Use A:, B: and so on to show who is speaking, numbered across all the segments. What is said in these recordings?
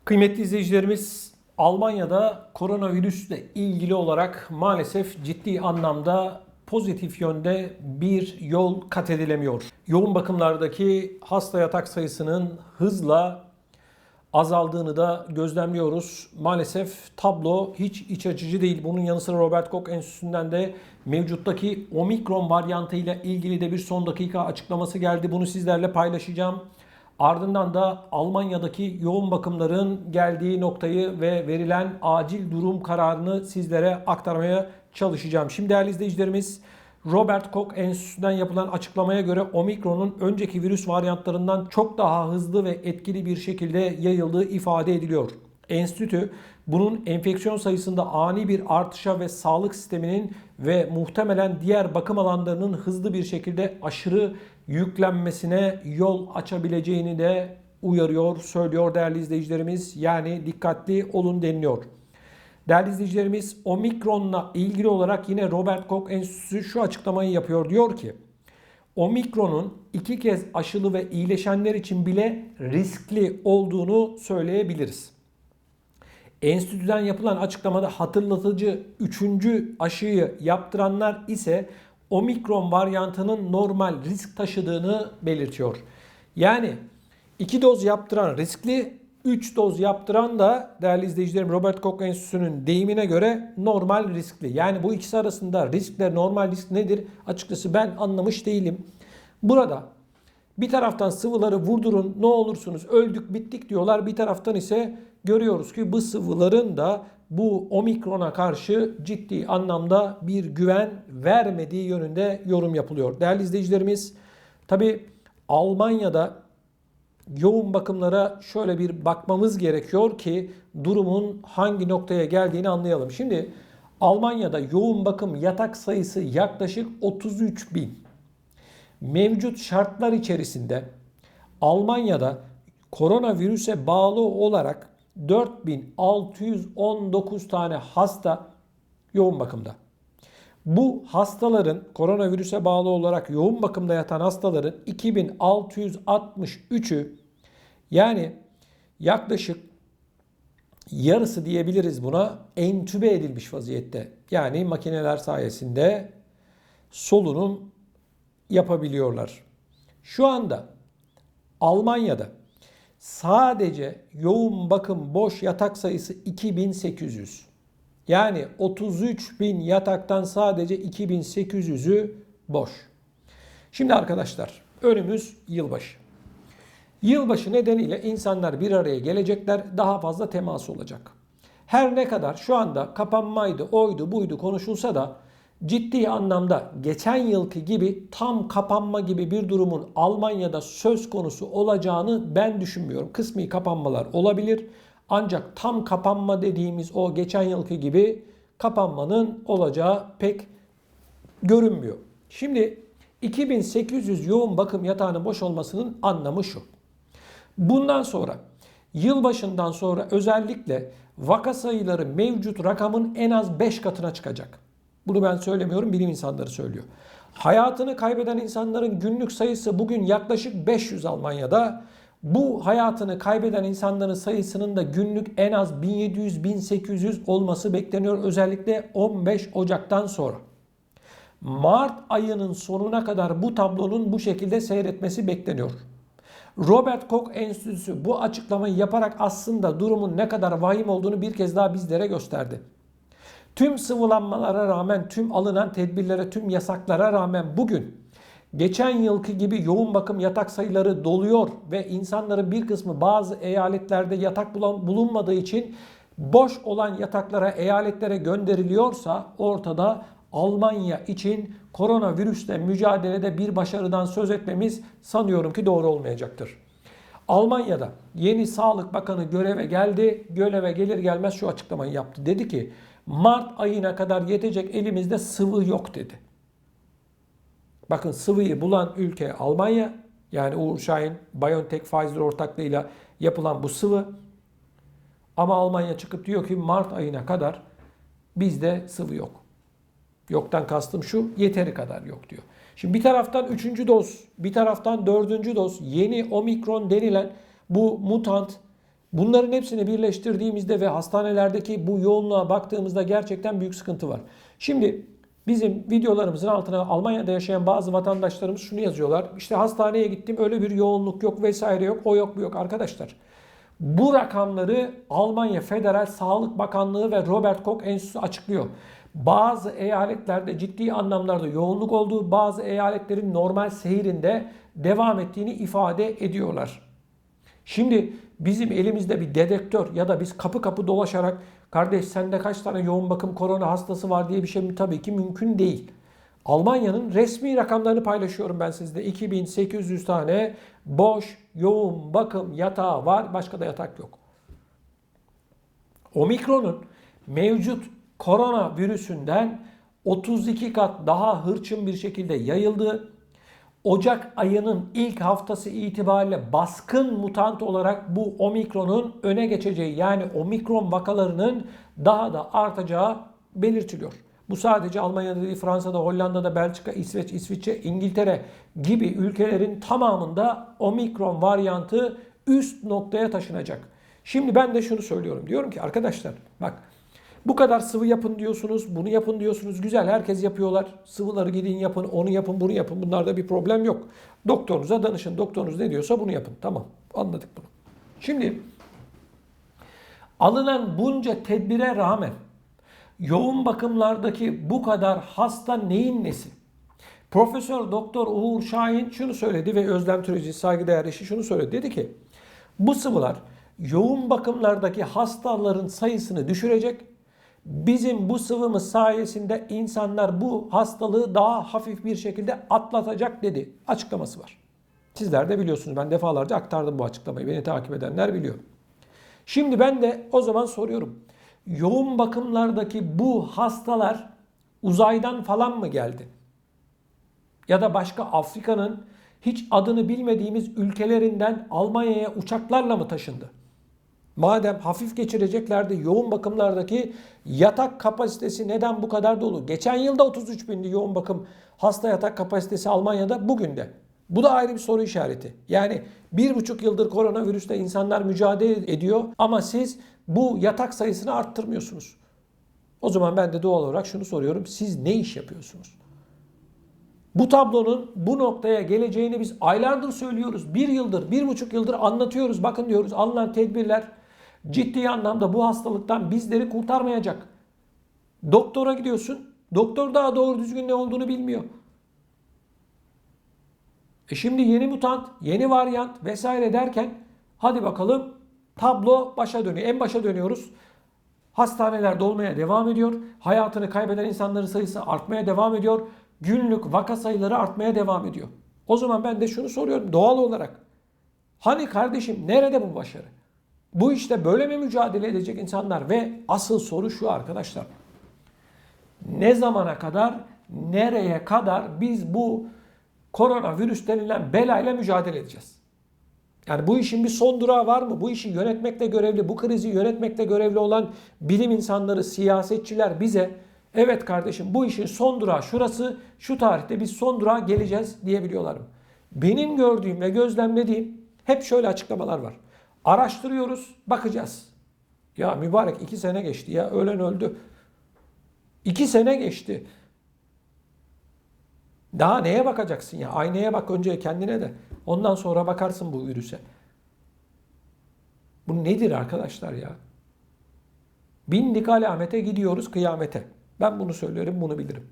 A: Kıymetli izleyicilerimiz, Almanya'da koronavirüsle ilgili olarak maalesef ciddi anlamda pozitif yönde bir yol kat edilemiyor. Yoğun bakımlardaki hasta yatak sayısının hızla azaldığını da gözlemliyoruz. Maalesef tablo hiç iç açıcı değil. Bunun yanı sıra Robert Koch Enstitüsü'nden de mevcuttaki omikron varyantıyla ilgili de bir son dakika açıklaması geldi. Bunu sizlerle paylaşacağım. Ardından da Almanya'daki yoğun bakımların geldiği noktayı ve verilen acil durum kararını sizlere aktarmaya çalışacağım. Şimdi değerli izleyicilerimiz, Robert Koch Enstitüsü'nden yapılan açıklamaya göre omikronun önceki virüs varyantlarından çok daha hızlı ve etkili bir şekilde yayıldığı ifade ediliyor. Enstitü bunun enfeksiyon sayısında ani bir artışa ve sağlık sisteminin ve muhtemelen diğer bakım alanlarının hızlı bir şekilde aşırı yüklenmesine yol açabileceğini de uyarıyor, söylüyor değerli izleyicilerimiz. Yani dikkatli olun deniliyor. Değerli izleyicilerimiz, omikronla ilgili olarak yine Robert Koch Enstitüsü şu açıklamayı yapıyor. Diyor ki, omikronun 2 kez aşılı ve iyileşenler için bile riskli olduğunu söyleyebiliriz. Enstitüden yapılan açıklamada hatırlatıcı 3. aşıyı yaptıranlar ise omikron varyantının normal risk taşıdığını belirtiyor. Yani 2 doz yaptıran riskli, 3 doz yaptıran da değerli izleyicilerim Robert Koch Enstitüsü'nün deyimine göre normal riskli. Yani bu ikisi arasında riskle normal risk nedir? Açıkçası ben anlamış değilim. Burada bir taraftan sıvıları vurdurun, ne olursunuz öldük bittik diyorlar. Bir taraftan ise görüyoruz ki bu sıvıların da bu omikrona karşı ciddi anlamda bir güven vermediği yönünde yorum yapılıyor. Değerli izleyicilerimiz, tabi Almanya'da yoğun bakımlara şöyle bir bakmamız gerekiyor ki durumun hangi noktaya geldiğini anlayalım. Şimdi Almanya'da yoğun bakım yatak sayısı yaklaşık 33 bin. Mevcut şartlar içerisinde Almanya'da koronavirüse bağlı olarak 4619 tane hasta yoğun bakımda. Bu hastaların, koronavirüse bağlı olarak yoğun bakımda yatan hastaların 2663'ü, yani yaklaşık yarısı diyebiliriz buna, entübe edilmiş vaziyette. Yani makineler sayesinde solunum yapabiliyorlar. Şu anda Almanya'da sadece yoğun bakım boş yatak sayısı 2800. Yani 33 bin yataktan sadece 2800'ü boş. Şimdi arkadaşlar, önümüz yılbaşı. Yılbaşı nedeniyle insanlar bir araya gelecekler, daha fazla temas olacak. Her ne kadar şu anda kapanmaydı, oydu, buydu konuşulsa da ciddi anlamda geçen yılki gibi tam kapanma gibi bir durumun Almanya'da söz konusu olacağını ben düşünmüyorum. Kısmi kapanmalar olabilir. Ancak tam kapanma dediğimiz o geçen yılki gibi kapanmanın olacağı pek görünmüyor. Şimdi 2800 yoğun bakım yatağının boş olmasının anlamı şu. Bundan sonra, yılbaşından sonra özellikle vaka sayıları mevcut rakamın en az 5 katına çıkacak. Bunu ben söylemiyorum, bilim insanları söylüyor. Hayatını kaybeden insanların günlük sayısı bugün yaklaşık 500 Almanya'da. Bu hayatını kaybeden insanların sayısının da günlük en az 1700-1800 olması bekleniyor. Özellikle 15 Ocak'tan sonra. Mart ayının sonuna kadar bu tablonun bu şekilde seyretmesi bekleniyor. Robert Koch Enstitüsü bu açıklamayı yaparak aslında durumun ne kadar vahim olduğunu bir kez daha bizlere gösterdi. Tüm sıvılanmalara rağmen, tüm alınan tedbirlere, tüm yasaklara rağmen bugün geçen yılki gibi yoğun bakım yatak sayıları doluyor ve insanların bir kısmı bazı eyaletlerde yatak bulunmadığı için boş olan yataklara, eyaletlere gönderiliyorsa ortada Almanya için koronavirüsle mücadelede bir başarıdan söz etmemiz sanıyorum ki doğru olmayacaktır. Almanya'da yeni Sağlık Bakanı göreve geldi. Göreve gelir gelmez şu açıklamayı yaptı. Dedi ki Mart ayına kadar yetecek elimizde sıvı yok dedi. Bakın, sıvıyı bulan ülke Almanya. Yani Uğur Şahin, BioNTech, Pfizer ortaklığıyla yapılan bu sıvı. Ama Almanya çıkıp diyor ki Mart ayına kadar bizde sıvı yok. Yoktan kastım şu, yeteri kadar yok diyor. Şimdi bir taraftan 3. doz, bir taraftan 4. doz, yeni omikron denilen bu mutant Bunların hepsini birleştirdiğimizde ve hastanelerdeki bu yoğunluğa baktığımızda gerçekten büyük sıkıntı var. Şimdi bizim videolarımızın altına Almanya'da yaşayan bazı vatandaşlarımız şunu yazıyorlar. İşte hastaneye gittim, öyle bir yoğunluk yok vesaire yok, o yok bu yok. Arkadaşlar, bu rakamları Almanya Federal Sağlık Bakanlığı ve Robert Koch Enstitüsü açıklıyor. Bazı eyaletlerde ciddi anlamlarda yoğunluk olduğu, bazı eyaletlerin normal seyrinde devam ettiğini ifade ediyorlar. Şimdi bizim elimizde bir dedektör ya da biz kapı kapı dolaşarak kardeş sende kaç tane yoğun bakım korona hastası var diye bir şey tabii ki mümkün değil. Almanya'nın resmi rakamlarını paylaşıyorum ben sizde. 2800 tane boş yoğun bakım yatağı var. Başka da yatak yok. Omikron'un mevcut korona virüsünden 32 kat daha hırçın bir şekilde yayıldığı, Ocak ayının ilk haftası itibariyle baskın mutant olarak bu omikronun öne geçeceği, yani omikron vakalarının daha da artacağı belirtiliyor. Bu sadece Almanya'da değil, Fransa'da, Hollanda'da, Belçika, İsveç, İsviçre, İngiltere gibi ülkelerin tamamında omikron varyantı üst noktaya taşınacak. Şimdi ben de şunu söylüyorum. Diyorum ki arkadaşlar bak, bu kadar sıvı yapın diyorsunuz, bunu yapın diyorsunuz. Güzel, herkes yapıyorlar. Sıvıları gidin yapın, onu yapın, bunu yapın. Bunlarda bir problem yok. Doktorunuza danışın. Doktorunuz ne diyorsa bunu yapın. Tamam, anladık bunu. Şimdi alınan bunca tedbire rağmen yoğun bakımlardaki bu kadar hasta neyin nesi? Profesör Doktor Uğur Şahin şunu söyledi ve Özlem Türeci saygıdeğer eşi şunu söyledi. Dedi ki bu sıvılar yoğun bakımlardaki hastaların sayısını düşürecek. Bizim bu sıvımız sayesinde insanlar bu hastalığı daha hafif bir şekilde atlatacak dedi. Açıklaması var. Sizler de biliyorsunuz. Ben defalarca aktardım bu açıklamayı. Beni takip edenler biliyor. Şimdi ben de o zaman soruyorum. Yoğun bakımlardaki bu hastalar uzaydan falan mı geldi? Ya da başka Afrika'nın hiç adını bilmediğimiz ülkelerinden Almanya'ya uçaklarla mı taşındı? Madem hafif geçireceklerdi, yoğun bakımlardaki yatak kapasitesi neden bu kadar dolu? Geçen yılda 33 bindi yoğun bakım hasta yatak kapasitesi Almanya'da, bugün de. Bu da ayrı bir soru işareti. Yani 1,5 yıldır koronavirüsle insanlar mücadele ediyor ama siz bu yatak sayısını arttırmıyorsunuz. O zaman ben de doğal olarak şunu soruyorum. Siz ne iş yapıyorsunuz? Bu tablonun bu noktaya geleceğini biz aylardır söylüyoruz. 1 yıldır, 1,5 yıldır anlatıyoruz. Bakın diyoruz, alınan tedbirler ciddi anlamda bu hastalıktan bizleri kurtarmayacak. Doktora gidiyorsun. Doktor daha doğru düzgün ne olduğunu bilmiyor. Şimdi yeni mutant, yeni varyant vesaire derken hadi bakalım tablo başa dönüyor. En başa dönüyoruz. Hastaneler dolmaya devam ediyor. Hayatını kaybeden insanların sayısı artmaya devam ediyor. Günlük vaka sayıları artmaya devam ediyor. O zaman ben de şunu soruyorum doğal olarak. Hani kardeşim, nerede bu başarı? Bu işte böyle mi mücadele edecek insanlar? Ve asıl soru şu arkadaşlar. Ne zamana kadar, nereye kadar biz bu koronavirüs denilen belayla mücadele edeceğiz? Yani bu işin bir son durağı var mı? Bu işi yönetmekle görevli, bu krizi yönetmekle görevli olan bilim insanları, siyasetçiler bize evet kardeşim bu işin son durağı şurası, şu tarihte biz son durağa geleceğiz diyebiliyorlar mı? Benim gördüğüm ve gözlemlediğim hep şöyle açıklamalar var. Araştırıyoruz, bakacağız. Ya mübarek 2 sene geçti ya, ölen öldü. 2 sene geçti. Daha neye bakacaksın ya? Aynaya bak önce, kendine de. Ondan sonra bakarsın bu virüse. Bu nedir arkadaşlar ya? Bindik alamete, gidiyoruz kıyamete. Ben bunu söylüyorum, bunu bilirim.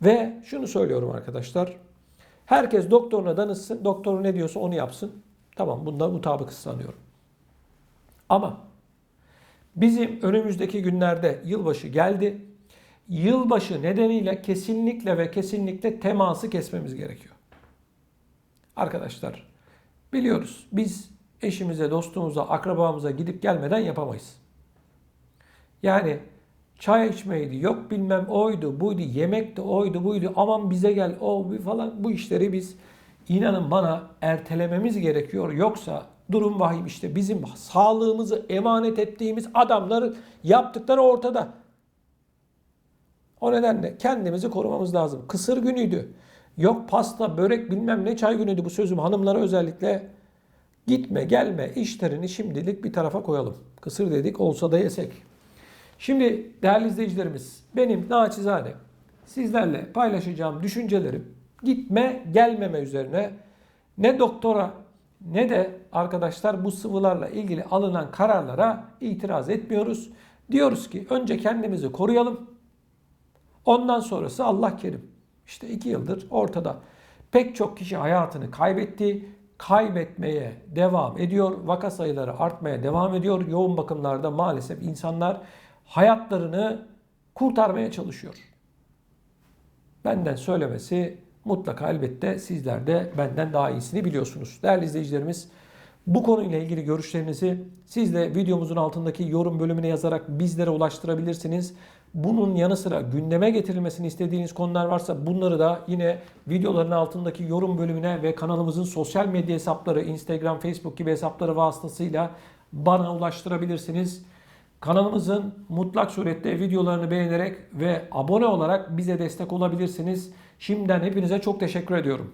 A: Ve şunu söylüyorum arkadaşlar. Herkes doktoruna danışsın. Doktoru ne diyorsa onu yapsın. Tamam, bundan mutabıkız sanıyorum. Ama bizim önümüzdeki günlerde yılbaşı geldi. Yılbaşı nedeniyle kesinlikle ve kesinlikle teması kesmemiz gerekiyor. Arkadaşlar biliyoruz, biz eşimize, dostumuza, akrabamıza gidip gelmeden yapamayız. Yani çay içmeydi, yok bilmem oydu, buydu, yemek de oydu, buydu, aman bize gel, o falan, bu işleri biz inanın bana ertelememiz gerekiyor. Yoksa durum vahim, işte bizim sağlığımızı emanet ettiğimiz adamların yaptıkları ortada. O nedenle kendimizi korumamız lazım. Kısır günüydü. Yok pasta, börek bilmem ne çay günüydü, bu sözüm hanımlara özellikle Gitme gelme işlerini şimdilik bir tarafa koyalım. Kısır dedik olsa da yesek. Şimdi değerli izleyicilerimiz, benim naçizane sizlerle paylaşacağım düşüncelerim gitme gelmeme üzerine. Ne doktora ne de arkadaşlar bu sıvılarla ilgili alınan kararlara itiraz etmiyoruz. Diyoruz ki önce kendimizi koruyalım. Ondan sonrası Allah kerim. İşte 2 yıldır ortada. Pek çok kişi hayatını kaybetti. Kaybetmeye devam ediyor. Vaka sayıları artmaya devam ediyor. Yoğun bakımlarda maalesef insanlar hayatlarını kurtarmaya çalışıyor. Benden söylemesi mutlaka elbette sizler de benden daha iyisini biliyorsunuz. Değerli izleyicilerimiz, bu konuyla ilgili görüşlerinizi siz de videomuzun altındaki yorum bölümüne yazarak bizlere ulaştırabilirsiniz. Bunun yanı sıra gündeme getirilmesini istediğiniz konular varsa bunları da yine videoların altındaki yorum bölümüne ve kanalımızın sosyal medya hesapları, Instagram, Facebook gibi hesapları vasıtasıyla bana ulaştırabilirsiniz. Kanalımızın mutlak surette videolarını beğenerek ve abone olarak bize destek olabilirsiniz. Şimdiden hepinize çok teşekkür ediyorum.